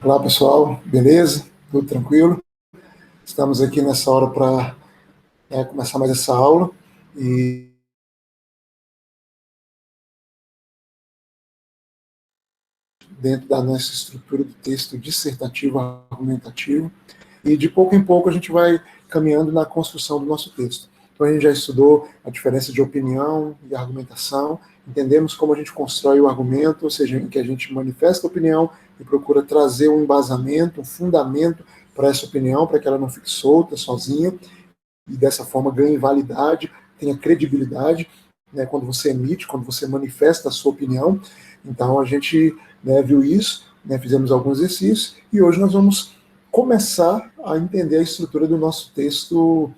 Olá, pessoal, beleza? Tudo tranquilo? Estamos aqui nessa hora para começar mais essa aula e dentro da nossa estrutura do texto dissertativo argumentativo, e de pouco em pouco a gente vai caminhando na construção do nosso texto. Então a gente já estudou a diferença de opinião e argumentação, entendemos como a gente constrói o argumento, ou seja, em que a gente manifesta a opinião e procura trazer um embasamento, um fundamento para essa opinião, para que ela não fique solta, sozinha, e dessa forma ganhe validade, tenha credibilidade, né, quando você emite, quando você manifesta a sua opinião. Então a gente, né, viu isso, né, fizemos alguns exercícios, e hoje nós vamos começar a entender a estrutura do nosso texto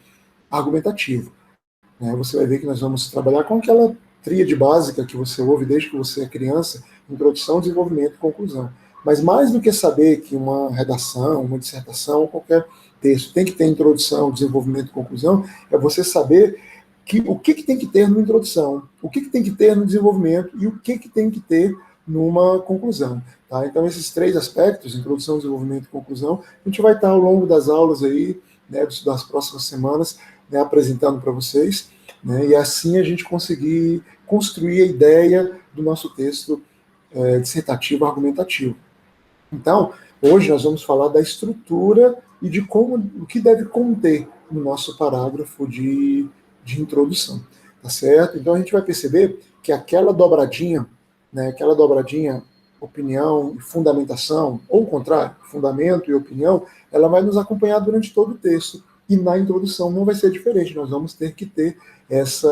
argumentativo. Né? Você vai ver que nós vamos trabalhar com aquela tríade básica que você ouve desde que você é criança: introdução, desenvolvimento e conclusão. Mas mais do que saber que uma redação, uma dissertação, qualquer texto tem que ter introdução, desenvolvimento e conclusão, é você saber o que tem que ter numa introdução, o que tem que ter no desenvolvimento e o que tem que ter numa conclusão. Tá? Então, esses três aspectos, introdução, desenvolvimento e conclusão, a gente vai estar ao longo das aulas aí, né, das próximas semanas, né, apresentando para vocês, né, e assim a gente conseguir construir a ideia do nosso texto dissertativo argumentativo. Então, hoje nós vamos falar da estrutura e de como, o que deve conter no nosso parágrafo de introdução, tá certo? Então a gente vai perceber que aquela dobradinha, né, opinião e fundamentação, ou o contrário, fundamento e opinião, ela vai nos acompanhar durante todo o texto. E na introdução não vai ser diferente, nós vamos ter que ter esses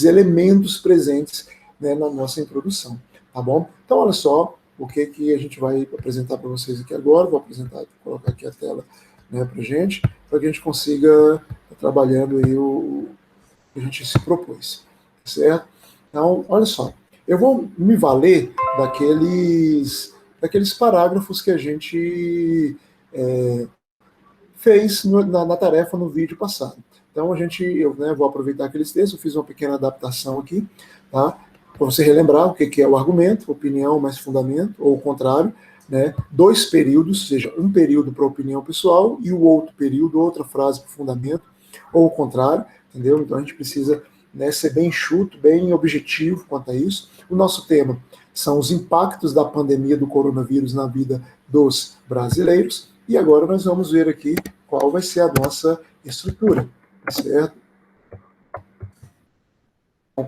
elementos presentes, né, na nossa introdução, tá bom? Então, olha só o que a gente vai apresentar para vocês aqui agora. Vou colocar aqui a tela, né, para que a gente consiga estar trabalhando aí o que a gente se propôs, certo? Então, olha só, eu vou me valer daqueles parágrafos que a gente fez na tarefa no vídeo passado. Então, eu, né, vou aproveitar aqueles textos, eu fiz uma pequena adaptação aqui, tá? Para você relembrar o que é o argumento, opinião mais fundamento, ou o contrário, né? Dois períodos, ou seja, um período para opinião pessoal e o outro período, outra frase para fundamento, ou o contrário, entendeu? Então a gente precisa, né, ser bem enxuto, bem objetivo quanto a isso. O nosso tema são os impactos da pandemia do coronavírus na vida dos brasileiros, e agora nós vamos ver aqui qual vai ser a nossa estrutura, certo?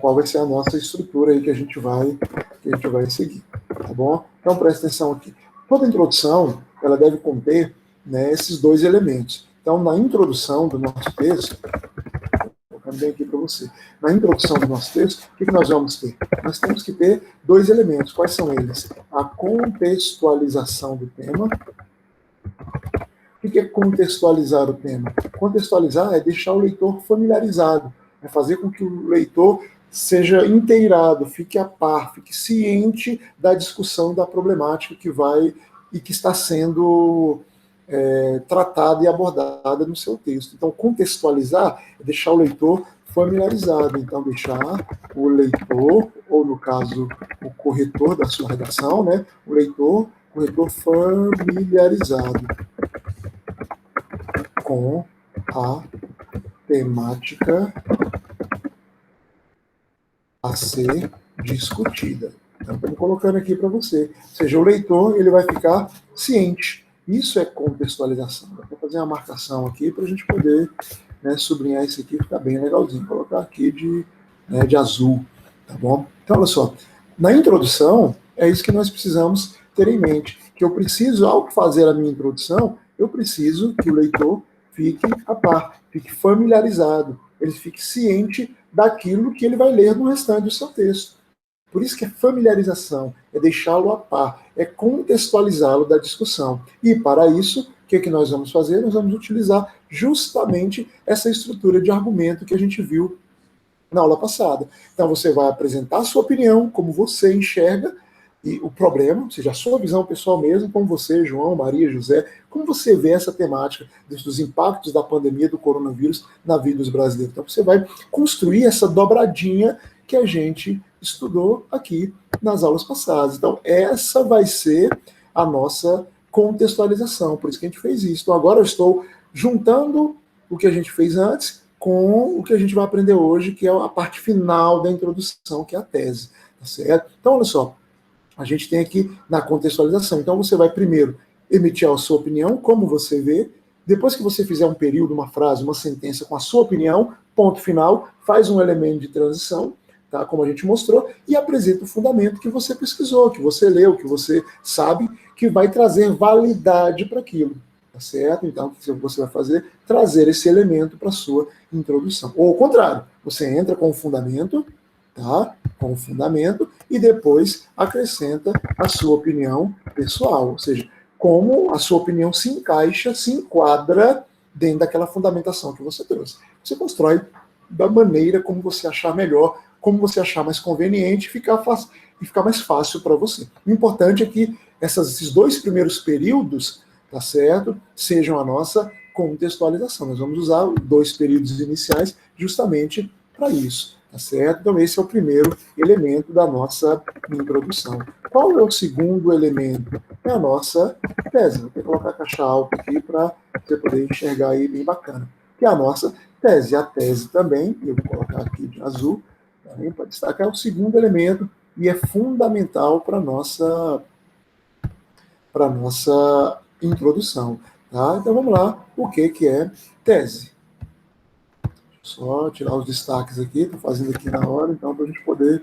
Qual vai ser a nossa estrutura aí que a gente vai seguir, tá bom? Então presta atenção aqui. Toda introdução, ela deve conter, né, esses dois elementos. Então, na introdução do nosso texto, vou colocar bem aqui para você. Na introdução do nosso texto, o que nós vamos ter? Nós temos que ter dois elementos. Quais são eles? A contextualização do tema. O que é contextualizar o tema? Contextualizar é deixar o leitor familiarizado, é fazer com que o leitor seja inteirado, fique a par, fique ciente da discussão, da problemática que está sendo tratada e abordada no seu texto. Então, contextualizar é deixar o leitor familiarizado. Então, deixar o leitor, ou no caso, o corretor da sua redação, né, o corretor familiarizado com a temática a ser discutida. Então, estamos colocando aqui para você. Ou seja, o leitor ele vai ficar ciente. Isso é contextualização. Vou fazer uma marcação aqui para a gente poder, né, sublinhar isso aqui, ficar bem legalzinho. Vou colocar aqui de azul, tá bom? Então, olha só. Na introdução, é isso que nós precisamos ter em mente. Que eu preciso, ao fazer a minha introdução, eu preciso que o leitor fique a par, fique familiarizado, ele fique ciente daquilo que ele vai ler no restante do seu texto. Por isso que é familiarização, é deixá-lo a par, é contextualizá-lo da discussão. E para isso, o que nós vamos fazer? Nós vamos utilizar justamente essa estrutura de argumento que a gente viu na aula passada. Então você vai apresentar a sua opinião, como você enxerga e o problema, ou seja, a sua visão pessoal mesmo, como você, João, Maria, José, como você vê essa temática dos impactos da pandemia do coronavírus na vida dos brasileiros. Então você vai construir essa dobradinha que a gente estudou aqui nas aulas passadas. Então essa vai ser a nossa contextualização. Por isso que a gente fez isso. Então agora eu estou juntando o que a gente fez antes com o que a gente vai aprender hoje, que é a parte final da introdução, que é a tese. Tá certo? Então, olha só, a gente tem aqui na contextualização. Então você vai primeiro emitir a sua opinião, como você vê. Depois que você fizer um período, uma frase, uma sentença com a sua opinião, ponto final, faz um elemento de transição, tá, como a gente mostrou, e apresenta o fundamento que você pesquisou, que você leu, que você sabe, que vai trazer validade para aquilo. Tá certo? Então, o que você vai fazer? Trazer esse elemento para a sua introdução. Ou ao contrário, você entra com o fundamento, tá? Com o fundamento, e depois acrescenta a sua opinião pessoal, ou seja, como a sua opinião se encaixa, se enquadra dentro daquela fundamentação que você trouxe. Você constrói da maneira como você achar melhor, como você achar mais conveniente e ficar mais fácil para você. O importante é que esses dois primeiros períodos, tá certo, sejam a nossa contextualização. Nós vamos usar dois períodos iniciais justamente para isso. Tá certo? Então, esse é o primeiro elemento da nossa introdução. Qual é o segundo elemento? É a nossa tese. Vou ter que colocar a caixa alta aqui para você poder enxergar aí bem bacana. Que é a nossa tese. A tese também, eu vou colocar aqui de azul, também para destacar, é o segundo elemento e é fundamental para a nossa introdução. Tá? Então, vamos lá. O que é tese? Só tirar os destaques aqui, estou fazendo aqui na hora, então, para a gente poder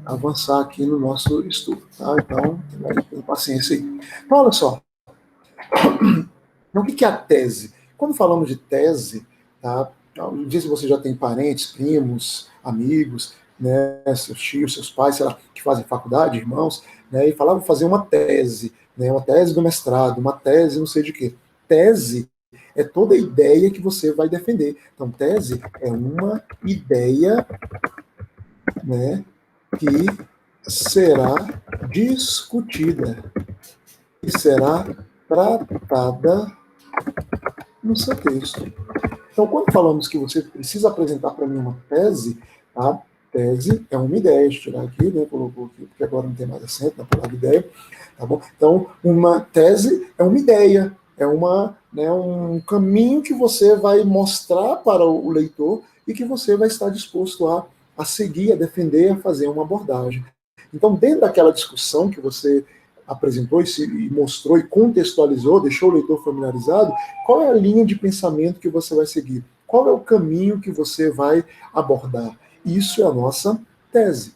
avançar aqui no nosso estudo. Tá? Então, tenha paciência aí. Então, olha só. Então, o que é a tese? Quando falamos de tese, tá? Não sei se você já tem parentes, primos, amigos, né, seus tios, seus pais, sei lá, que fazem faculdade, irmãos, né, e falavam fazer uma tese, né, uma tese do mestrado, uma tese não sei de quê. Tese é toda ideia que você vai defender. Então, tese é uma ideia, né, que será discutida e será tratada no seu texto. Então, quando falamos que você precisa apresentar para mim uma tese, tá? Tese é uma ideia, deixa eu tirar aqui, né? Colocou aqui, porque agora não tem mais acento na palavra ideia, tá bom? Então, uma tese é uma ideia, é um caminho que você vai mostrar para o leitor e que você vai estar disposto a seguir, a defender, a fazer uma abordagem. Então, dentro daquela discussão que você apresentou e mostrou e contextualizou, deixou o leitor familiarizado, qual é a linha de pensamento que você vai seguir? Qual é o caminho que você vai abordar? Isso é a nossa tese.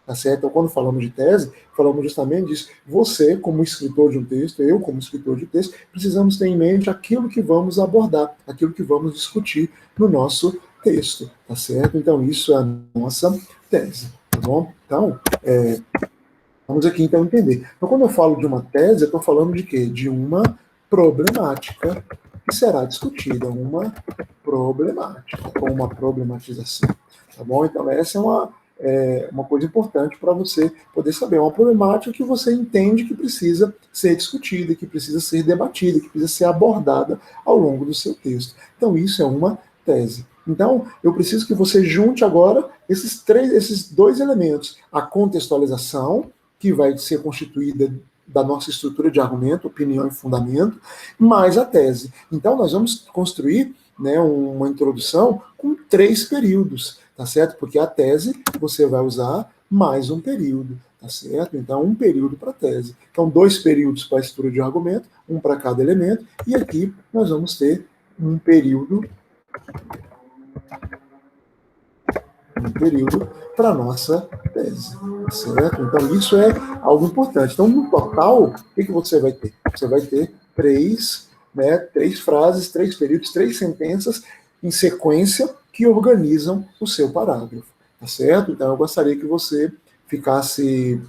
Tá certo? Então, quando falamos de tese, falamos justamente disso. Você, como escritor de um texto, eu, como escritor de um texto, precisamos ter em mente aquilo que vamos abordar, aquilo que vamos discutir no nosso texto. Tá certo? Então, isso é a nossa tese. Tá bom? Então, vamos aqui então entender. Então, quando eu falo de uma tese, eu estou falando de quê? De uma problemática que será discutida, uma problemática, ou uma problematização. Tá bom? Então, essa é uma coisa importante para você poder saber. É uma problemática que você entende que precisa ser discutida, que precisa ser debatida, que precisa ser abordada ao longo do seu texto. Então, isso é uma tese. Então, eu preciso que você junte agora esses dois elementos. A contextualização, que vai ser constituída da nossa estrutura de argumento, opinião e fundamento, mais a tese. Então, nós vamos construir, né, uma introdução com 3 períodos, tá certo? Porque a tese você vai usar mais um período, tá certo? Então, um período para a tese. Então, 2 períodos para a estrutura de argumento, um para cada elemento, e aqui nós vamos ter um período para a nossa tese, certo? Então, isso é algo importante. Então, no total, o que você vai ter? Você vai ter 3 frases, 3 períodos, 3 sentenças em sequência que organizam o seu parágrafo, tá certo? Então, eu gostaria que você ficasse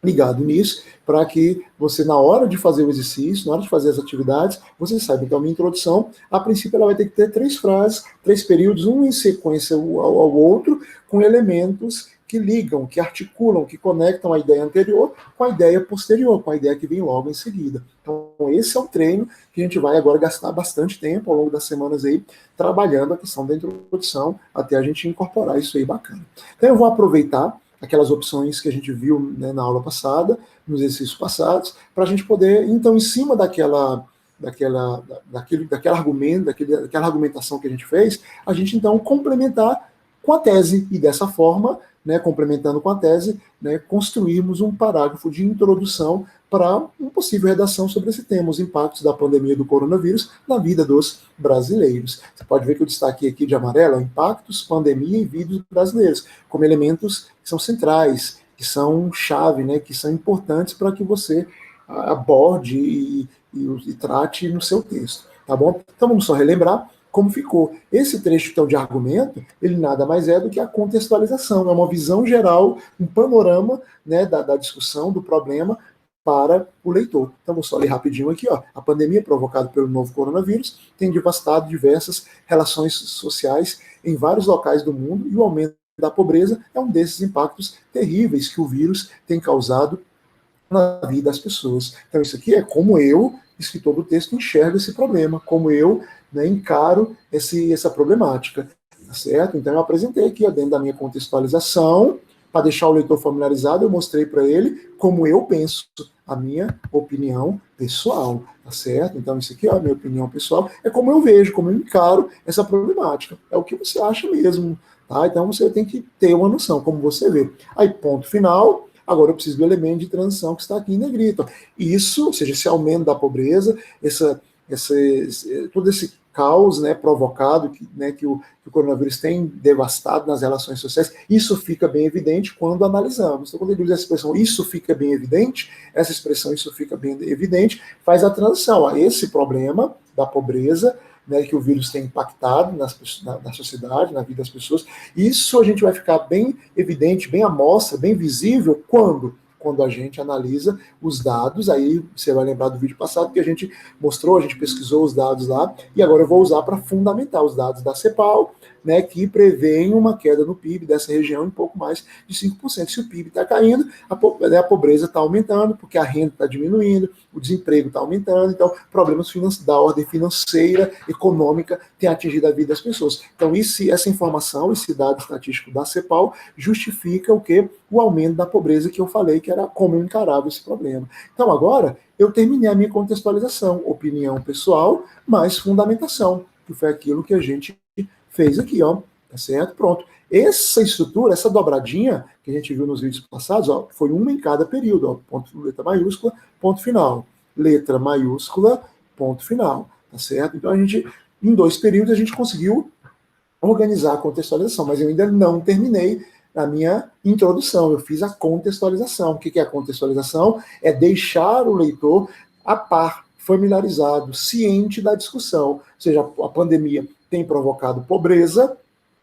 ligado nisso, para que você, na hora de fazer o exercício, na hora de fazer as atividades, você saiba. Então, a minha introdução, a princípio, ela vai ter que ter 3 frases, 3 períodos, um em sequência ao outro, com elementos que ligam, que articulam, que conectam a ideia anterior com a ideia posterior, com a ideia que vem logo em seguida. Então, esse é o treino que a gente vai agora gastar bastante tempo ao longo das semanas aí, trabalhando a questão da introdução, até a gente incorporar isso aí bacana. Então, eu vou aproveitar aquelas opções que a gente viu, né, na aula passada, nos exercícios passados, para a gente poder, então, em cima daquela argumento, daquela argumentação que a gente fez, a gente então complementar com a tese, e dessa forma, né, complementando com a tese, né, construirmos um parágrafo de introdução para uma possível redação sobre esse tema, os impactos da pandemia do coronavírus na vida dos brasileiros. Você pode ver que eu destaquei aqui de amarelo, impactos, pandemia e vida dos brasileiros, como elementos que são centrais, que são chave, né, que são importantes para que você aborde e trate no seu texto, tá bom? Então vamos só relembrar como ficou. Esse trecho, então, de argumento, ele nada mais é do que a contextualização, é uma visão geral, um panorama, né, da discussão, do problema, para o leitor. Então, vou só ler rapidinho aqui, ó. A pandemia provocada pelo novo coronavírus tem devastado diversas relações sociais em vários locais do mundo, e o aumento da pobreza é um desses impactos terríveis que o vírus tem causado na vida das pessoas. Então, isso aqui é como eu, escritor do texto, enxergo esse problema, como eu, né, encaro essa problemática, tá certo? Então, eu apresentei aqui, ó, dentro da minha contextualização, para deixar o leitor familiarizado, eu mostrei para ele como eu penso, a minha opinião pessoal, tá certo? Então, isso aqui, ó, a minha opinião pessoal, é como eu vejo, como eu encaro essa problemática. É o que você acha mesmo, tá? Então, você tem que ter uma noção, como você vê. Aí, ponto final. Agora eu preciso do elemento de transição que está aqui em negrito. Isso, ou seja, esse aumento da pobreza, todo esse caos, né, provocado, né, que o coronavírus tem devastado nas relações sociais, isso fica bem evidente quando analisamos. Então, quando ele usa essa expressão, isso fica bem evidente, essa expressão, isso fica bem evidente, faz a transição a esse problema da pobreza, né, que o vírus tem impactado na sociedade, na vida das pessoas. Isso a gente vai ficar bem evidente, bem à mostra, bem visível, quando a gente analisa os dados. Aí você vai lembrar do vídeo passado que a gente mostrou, a gente pesquisou os dados lá, e agora eu vou usar para fundamentar os dados da CEPAL, né, que prevêem uma queda no PIB dessa região em pouco mais de 5%. Se o PIB está caindo, a pobreza está aumentando, porque a renda está diminuindo, o desemprego está aumentando, então problemas da ordem financeira, econômica, têm atingido a vida das pessoas. Então, essa informação, esse dado estatístico da CEPAL, justifica o quê? O aumento da pobreza que eu falei, que era como eu encarava esse problema. Então, agora, eu terminei a minha contextualização, opinião pessoal, mais fundamentação, que foi aquilo que a gente fez aqui, ó, tá certo? Pronto. Essa estrutura, essa dobradinha que a gente viu nos vídeos passados, ó, foi uma em cada período, ó, ponto, letra maiúscula, ponto final, letra maiúscula, ponto final, tá certo? Então a gente, em 2 períodos, a gente conseguiu organizar a contextualização, mas eu ainda não terminei a minha introdução, eu fiz a contextualização. O que é a contextualização? É deixar o leitor a par, familiarizado, ciente da discussão, ou seja, a pandemia tem provocado pobreza,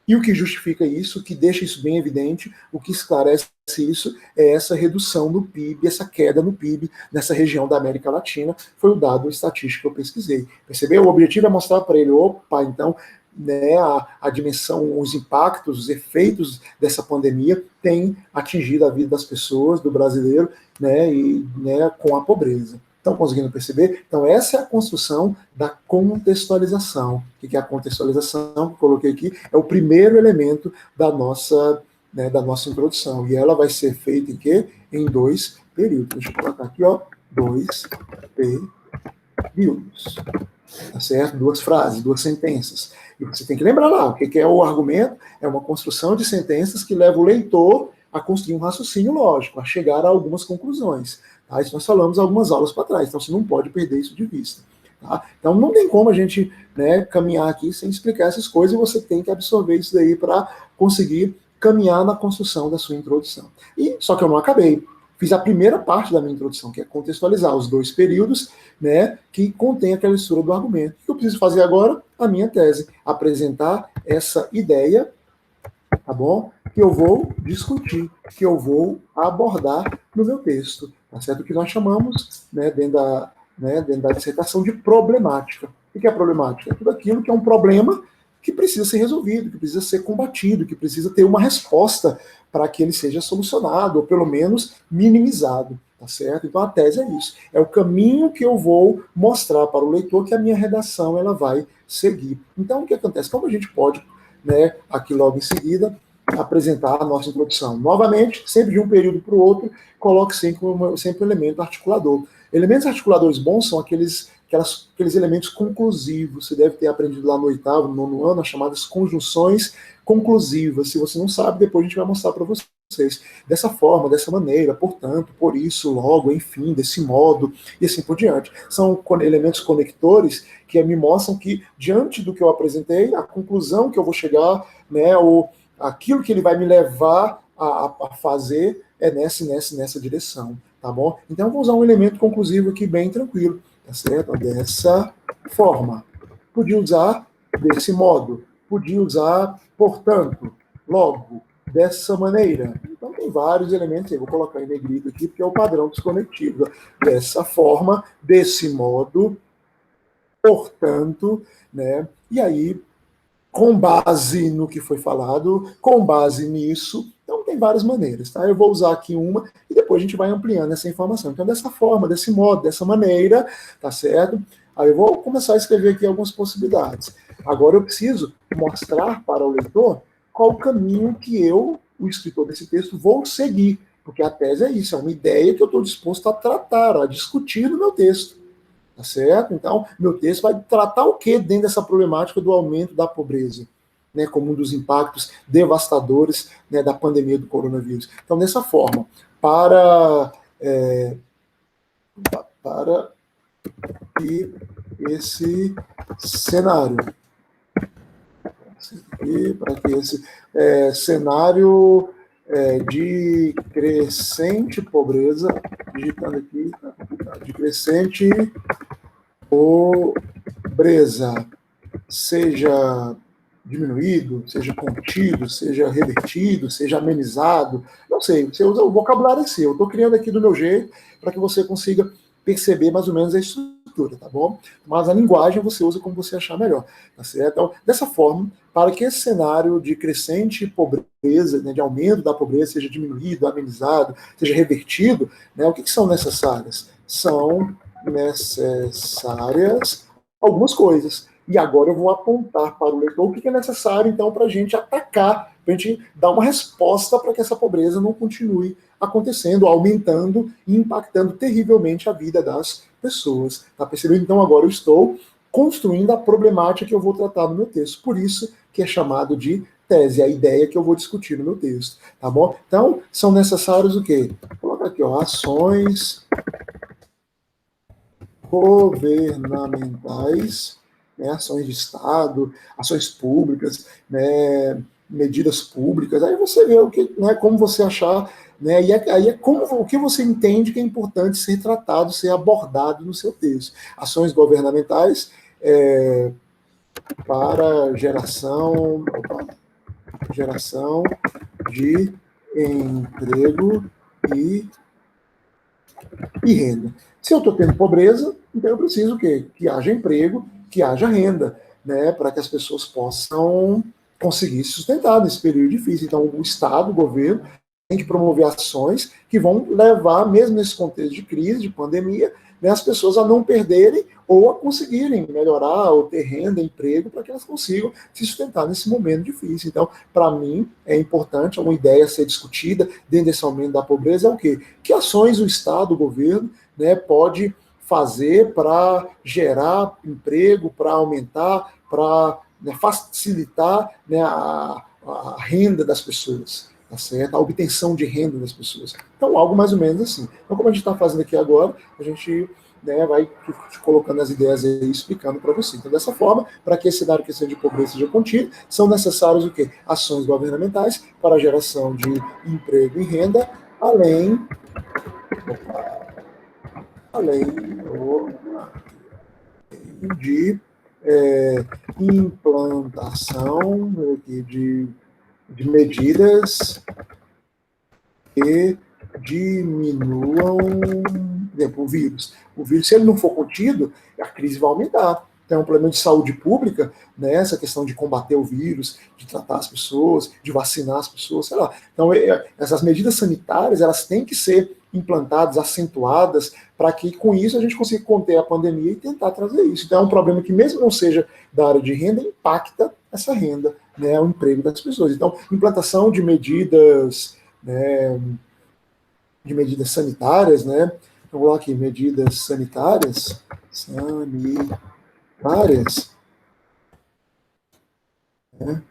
e o que justifica isso, o que deixa isso bem evidente, o que esclarece isso, é essa redução no PIB, essa queda no PIB nessa região da América Latina, foi o dado estatístico que eu pesquisei. Percebeu? O objetivo é mostrar para ele, opa, então, né, a dimensão, os impactos, os efeitos dessa pandemia têm atingido a vida das pessoas, do brasileiro, né, com a pobreza. Estão conseguindo perceber? Então, essa é a construção da contextualização. O que é a contextualização? Que eu coloquei aqui, é o primeiro elemento da nossa introdução. E ela vai ser feita em quê? Em 2 períodos. Deixa eu colocar aqui, ó, 2 períodos. Tá certo? 2 frases, 2 sentenças. E você tem que lembrar lá, o que é o argumento? É uma construção de sentenças que leva o leitor a construir um raciocínio lógico, a chegar a algumas conclusões. Tá? Isso nós falamos algumas aulas para trás, então você não pode perder isso de vista. Tá? Então não tem como a gente, né, caminhar aqui sem explicar essas coisas, e você tem que absorver isso daí para conseguir caminhar na construção da sua introdução. E só que eu não acabei. Fiz a primeira parte da minha introdução, que é contextualizar os 2 períodos, né, que contém aquela estrutura do argumento. O que eu preciso fazer agora? A minha tese. Apresentar essa ideia, tá bom? Que eu vou discutir, que eu vou abordar no meu texto, tá certo? O que nós chamamos, né, dentro da dissertação, de problemática. O que é problemática? É tudo aquilo que é um problema que precisa ser resolvido, que precisa ser combatido, que precisa ter uma resposta para que ele seja solucionado, ou pelo menos minimizado, tá certo? Então a tese é isso, é o caminho que eu vou mostrar para o leitor que a minha redação ela vai seguir. Então o que acontece? Como a gente pode, né, aqui logo em seguida, apresentar a nossa introdução. Novamente, sempre de um período para o outro, coloque sempre um elemento articulador. Elementos articuladores bons são aqueles elementos conclusivos. Você deve ter aprendido lá no 8º, no 9º ano, as chamadas conjunções conclusivas. Se você não sabe, depois a gente vai mostrar para vocês. Dessa forma, dessa maneira, portanto, por isso, logo, enfim, desse modo, e assim por diante. São elementos conectores que me mostram que, diante do que eu apresentei, a conclusão que eu vou chegar, né, ou aquilo que ele vai me levar a fazer é nessa direção, tá bom? Então, eu vou usar um elemento conclusivo aqui bem tranquilo, tá certo? Dessa forma. Podia usar desse modo. Podia usar, portanto, logo, dessa maneira. Então, tem vários elementos, eu vou colocar em negrito aqui, porque é o padrão dos conectivos. Dessa forma, desse modo, portanto, né? E aí, com base no que foi falado, com base nisso, então tem várias maneiras, tá? Eu vou usar aqui uma e depois a gente vai ampliando essa informação. Então, dessa forma, desse modo, dessa maneira, tá certo? Aí eu vou começar a escrever aqui algumas possibilidades. Agora eu preciso mostrar para o leitor qual o caminho que eu, o escritor desse texto, vou seguir, porque a tese é isso, é uma ideia que eu estou disposto a tratar, a discutir no meu texto. Tá certo? Então, meu texto vai tratar o que dentro dessa problemática do aumento da pobreza, né, como um dos impactos devastadores, né, da pandemia do coronavírus. Então, dessa forma, para que esse cenário, para que esse cenário de crescente pobreza, digitando aqui, de crescente pobreza seja diminuído, seja contido, seja revertido, seja amenizado, não sei, você usa o vocabulário é seu, eu estou criando aqui do meu jeito para que você consiga perceber mais ou menos a estrutura, tá bom? Mas a linguagem você usa como você achar melhor, tá certo? Então, dessa forma, para que esse cenário de crescente pobreza, né, de aumento da pobreza, seja diminuído, amenizado, seja revertido, né, o que são necessárias? São necessárias algumas coisas. E agora eu vou apontar para o leitor o que é necessário, então, para a gente atacar, para a gente dar uma resposta para que essa pobreza não continue acontecendo, aumentando e impactando terrivelmente a vida das pessoas. Tá percebendo? Então, agora eu estou construindo a problemática que eu vou tratar no meu texto. Por isso que é chamado de tese, a ideia que eu vou discutir no meu texto. Tá bom? Então, são necessários o quê? Vou colocar aqui, ó, ações governamentais, né, ações de Estado, ações públicas, né, medidas públicas, aí você vê o que, né, como você achar, né, e aí é como, o que você entende que é importante ser tratado, ser abordado no seu texto. Ações governamentais para geração de emprego e renda. Se eu estou tendo pobreza, então eu preciso que haja emprego, que haja renda, né, para que as pessoas possam conseguir se sustentar nesse período difícil. Então, o Estado, o governo, tem que promover ações que vão levar, mesmo nesse contexto de crise, de pandemia, né, as pessoas a não perderem ou a conseguirem melhorar ou ter renda, emprego, para que elas consigam se sustentar nesse momento difícil. Então, para mim, é importante, é uma ideia a ser discutida dentro desse aumento da pobreza, é o quê? Que ações o Estado, o governo, né, pode fazer para gerar emprego, para aumentar, para, né, facilitar, né, a renda das pessoas. Tá certo? A obtenção de renda das pessoas. Então, algo mais ou menos assim. Então, como a gente está fazendo aqui agora, a gente, né, vai colocando as ideias aí e explicando para você. Então, dessa forma, para que esse cenário que seja de pobreza seja contido, são necessários o quê? Ações governamentais para a geração de emprego e renda, além de implantação de medidas que diminuam, por exemplo, o vírus. O vírus, se ele não for contido, a crise vai aumentar. Então, é um problema de saúde pública, né, essa questão de combater o vírus, de tratar as pessoas, de vacinar as pessoas, sei lá. Então, essas medidas sanitárias, elas têm que ser implantadas, acentuadas, para que com isso a gente consiga conter a pandemia e tentar trazer isso. Então, é um problema que, mesmo não seja da área de renda, impacta essa renda, né, o emprego das pessoas. Então, implantação de medidas, né, sanitárias, né? Então, vou lá aqui, medidas sanitárias, né?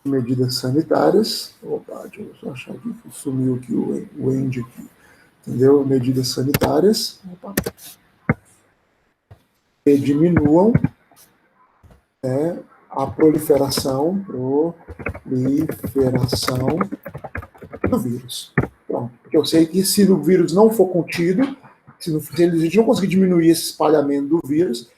Medidas sanitárias. Opa, deixa eu só achar aqui que sumiu aqui o end aqui. Entendeu? Medidas sanitárias. Opa. Que diminuam, né, a proliferação do vírus. Pronto. Porque eu sei que se o vírus não for contido, se a gente não conseguir diminuir esse espalhamento do vírus,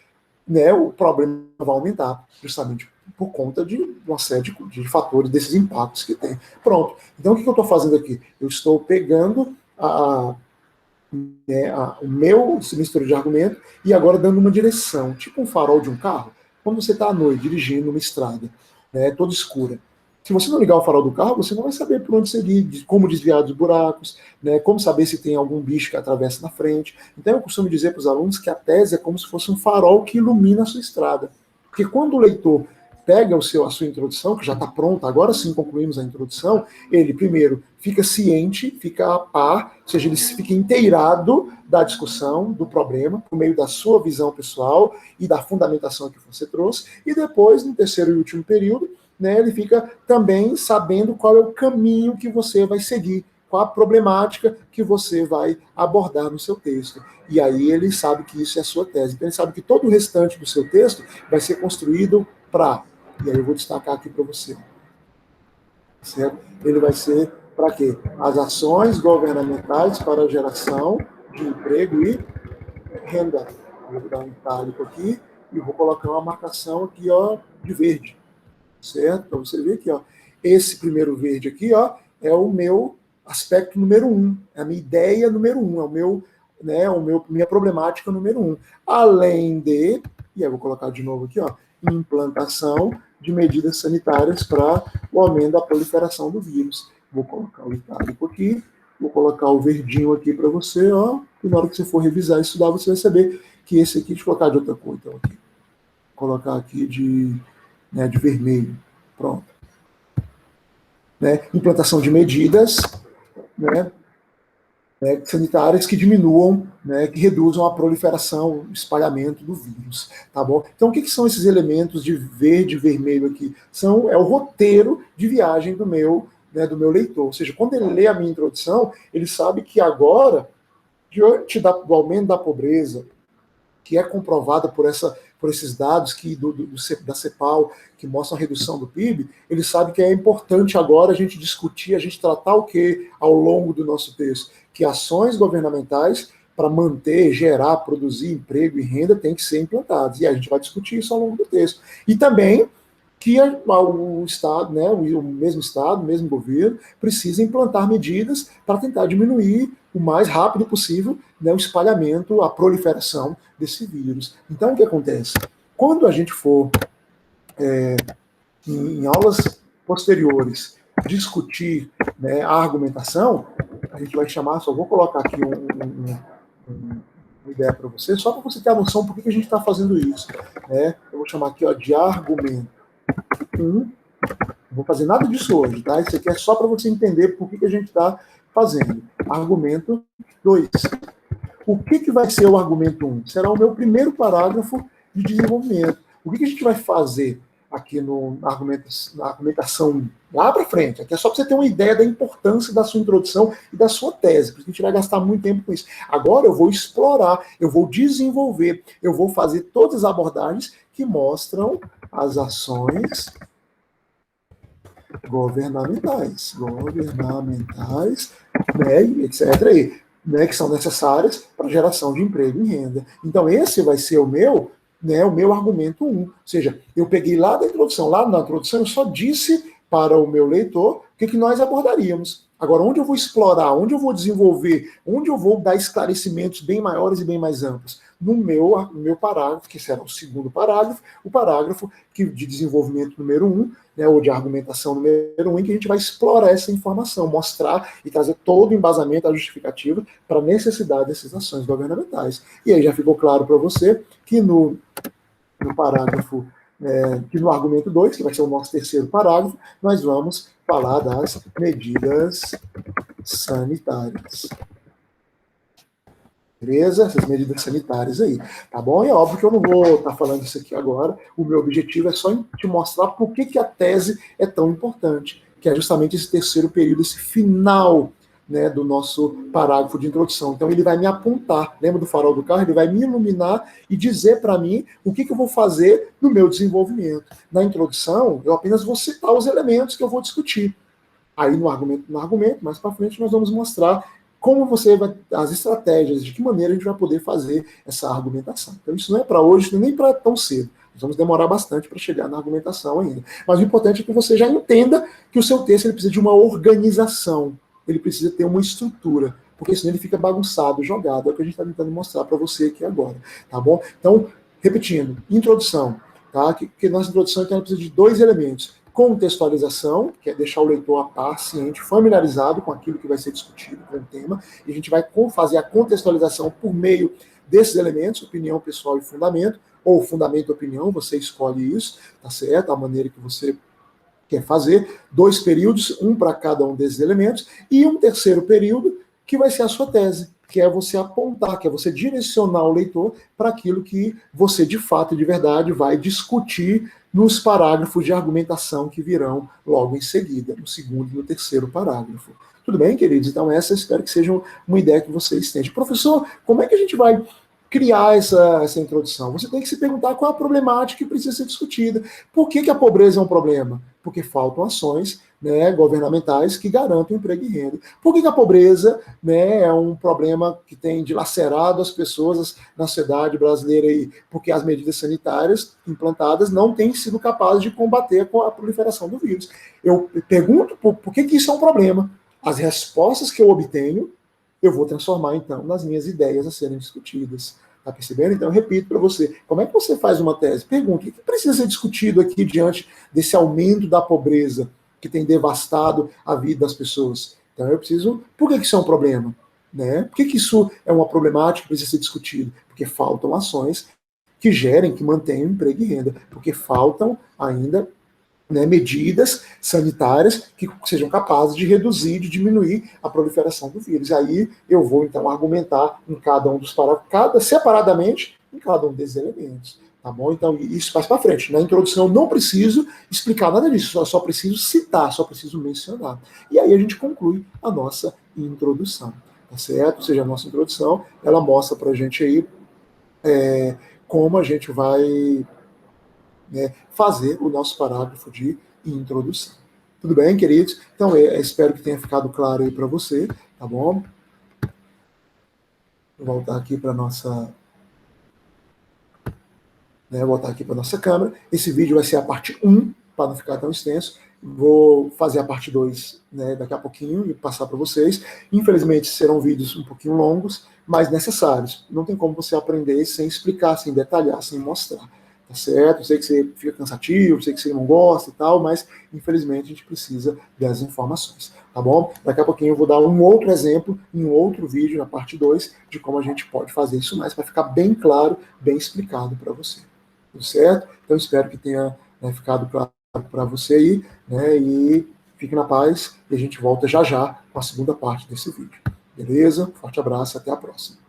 né, o problema vai aumentar, justamente por conta de uma série de fatores, desses impactos que tem. Pronto. Então, o que eu estou fazendo aqui? Eu estou pegando o meu mistura de argumento e agora dando uma direção, tipo um farol de um carro. Quando você está à noite dirigindo uma estrada, né, toda escura, se você não ligar o farol do carro, você não vai saber por onde seguir, como desviar dos buracos, né, como saber se tem algum bicho que atravessa na frente. Então eu costumo dizer para os alunos que a tese é como se fosse um farol que ilumina a sua estrada. Porque quando o leitor pega a sua introdução, que já está pronta, agora sim concluímos a introdução, ele primeiro fica ciente, fica a par, ou seja, ele fica inteirado da discussão, do problema, por meio da sua visão pessoal e da fundamentação que você trouxe, e depois, no terceiro e último período, né, ele fica também sabendo qual é o caminho que você vai seguir, qual a problemática que você vai abordar no seu texto. E aí ele sabe que isso é a sua tese. Então ele sabe que todo o restante do seu texto vai ser construído para... E aí eu vou destacar aqui para você. Certo? Ele vai ser para quê? As ações governamentais para a geração de emprego e renda. Eu vou dar um itálico aqui e vou colocar uma marcação aqui, ó, de verde. Certo? Para você ver aqui, ó. Esse primeiro verde aqui, ó, é o meu aspecto número 1, é a minha ideia número 1, é o meu, né, minha problemática número 1. Além de, e aí eu vou colocar de novo aqui, ó, implantação de medidas sanitárias para o aumento da proliferação do vírus. Vou colocar o itálico aqui, vou colocar o verdinho aqui para você, ó, e na hora que você for revisar e estudar, você vai saber que esse aqui, deixa eu colocar de outra cor, então, aqui. Vou colocar aqui de vermelho. Pronto. Né? Implantação de medidas, né, sanitárias que diminuam, né, que reduzam a proliferação, o espalhamento do vírus, tá bom? Então, o que são esses elementos de verde e vermelho aqui? É o roteiro de viagem do meu leitor. Ou seja, quando ele lê a minha introdução, ele sabe que agora, diante do aumento da pobreza, que é comprovada por esses dados da CEPAL, que mostram a redução do PIB, ele sabe que é importante agora a gente discutir, a gente tratar o que ao longo do nosso texto? Que ações governamentais para manter, gerar, produzir emprego e renda têm que ser implantadas. E a gente vai discutir isso ao longo do texto. E também que o Estado, né, o mesmo governo, precisa implantar medidas para tentar diminuir o mais rápido possível, né, o espalhamento, a proliferação desse vírus. Então, o que acontece? Quando a gente for, em aulas posteriores, discutir, né, a argumentação, a gente vai chamar, só vou colocar aqui uma ideia para você, só para você ter a noção por que a gente está fazendo isso. Né? Eu vou chamar aqui, ó, de argumento 1. Não vou fazer nada disso hoje, tá? Isso aqui é só para você entender por que a gente está fazendo. Argumento 2. O que vai ser o argumento 1? Será o meu primeiro parágrafo de desenvolvimento. O que a gente vai fazer aqui na argumentação 1? Lá para frente. Aqui é só para você ter uma ideia da importância da sua introdução e da sua tese, porque a gente vai gastar muito tempo com isso. Agora eu vou explorar, eu vou desenvolver, eu vou fazer todas as abordagens que mostram as ações governamentais, né, etc., né, que são necessárias para a geração de emprego e renda. Então, esse vai ser o meu argumento 1. Ou seja, eu peguei lá na introdução eu só disse para o meu leitor o que nós abordaríamos. Agora, onde eu vou explorar, onde eu vou desenvolver, onde eu vou dar esclarecimentos bem maiores e bem mais amplos? No meu parágrafo, que será o segundo parágrafo, o parágrafo de desenvolvimento número 1, né, ou de argumentação número 1, em que a gente vai explorar essa informação, mostrar e trazer todo o embasamento, a justificativa para a necessidade dessas ações governamentais. E aí já ficou claro para você que no parágrafo que no argumento 2, que vai ser o nosso terceiro parágrafo, nós vamos falar das medidas sanitárias. Beleza? Essas medidas sanitárias aí, tá bom? E é óbvio que eu não vou estar falando isso aqui agora, o meu objetivo é só te mostrar por que a tese é tão importante, que é justamente esse terceiro período, esse final, né, do nosso parágrafo de introdução. Então ele vai me apontar, lembra do farol do carro? Ele vai me iluminar e dizer para mim o que eu vou fazer no meu desenvolvimento. Na introdução, eu apenas vou citar os elementos que eu vou discutir. Aí no argumento, mais para frente, nós vamos mostrar como você vai, as estratégias, de que maneira a gente vai poder fazer essa argumentação. Então isso não é para hoje, nem para tão cedo. Nós vamos demorar bastante para chegar na argumentação ainda. Mas o importante é que você já entenda que o seu texto ele precisa de uma organização, ele precisa ter uma estrutura, porque senão ele fica bagunçado, jogado. É o que a gente está tentando mostrar para você aqui agora, tá bom? Então, repetindo, introdução, tá? Que nossa introdução então, precisa de dois elementos: contextualização, que é deixar o leitor a par, ciente, familiarizado com aquilo que vai ser discutido, com o tema, e a gente vai fazer a contextualização por meio desses elementos, opinião pessoal e fundamento, ou fundamento e opinião, você escolhe isso, tá certo? A maneira que você quer fazer, 2 períodos, um para cada um desses elementos, e um terceiro período, que vai ser a sua tese, que é você apontar, que é você direcionar o leitor para aquilo que você, de fato e de verdade, vai discutir nos parágrafos de argumentação que virão logo em seguida, no segundo e no terceiro parágrafo. Tudo bem, queridos? Então essa eu espero que seja uma ideia que vocês tenham. Professor, como é que a gente vai criar essa introdução? Você tem que se perguntar qual a problemática que precisa ser discutida. Por que a pobreza é um problema? Porque faltam ações, né, governamentais que garantem emprego e renda. Por que a pobreza, né, é um problema que tem dilacerado as pessoas na sociedade brasileira? Aí? Porque as medidas sanitárias implantadas não têm sido capazes de combater a proliferação do vírus. Eu pergunto por que isso é um problema. As respostas que eu obtenho, eu vou transformar, então, nas minhas ideias a serem discutidas. Tá percebendo? Então, eu repito para você, como é que você faz uma tese? Pergunta, o que precisa ser discutido aqui diante desse aumento da pobreza que tem devastado a vida das pessoas? Então, eu preciso... Por que isso é um problema? Né? Por que isso é uma problemática que precisa ser discutido? Porque faltam ações que gerem, que mantenham emprego e renda. Porque faltam ainda, né, medidas sanitárias que sejam capazes de reduzir, de diminuir a proliferação do vírus. Aí eu vou, então, argumentar em cada um dos parágrafos, separadamente, em cada um desses elementos. Tá bom? Então, isso faz para frente. Na introdução, eu não preciso explicar nada disso, eu só preciso citar, só preciso mencionar. E aí a gente conclui a nossa introdução. Tá certo? Ou seja, a nossa introdução, ela mostra para a gente aí como a gente vai, né, fazer o nosso parágrafo de introdução. Tudo bem, queridos? Então, espero que tenha ficado claro aí para você, tá bom? Vou voltar aqui para nossa... voltar aqui para nossa câmera. Esse vídeo vai ser a parte 1, para não ficar tão extenso. Vou fazer a parte 2, né, daqui a pouquinho e passar para vocês. Infelizmente, serão vídeos um pouquinho longos, mas necessários. Não tem como você aprender sem explicar, sem detalhar, sem mostrar. Tá certo? Eu sei que você fica cansativo, sei que você não gosta e tal, mas infelizmente a gente precisa das informações, tá bom? Daqui a pouquinho eu vou dar um outro exemplo em um outro vídeo, na parte 2, de como a gente pode fazer isso mais, para ficar bem claro, bem explicado para você. Tudo certo? Então espero que tenha, né, ficado claro para você aí, né, e fique na paz, e a gente volta já já com a segunda parte desse vídeo. Beleza? Forte abraço, até a próxima.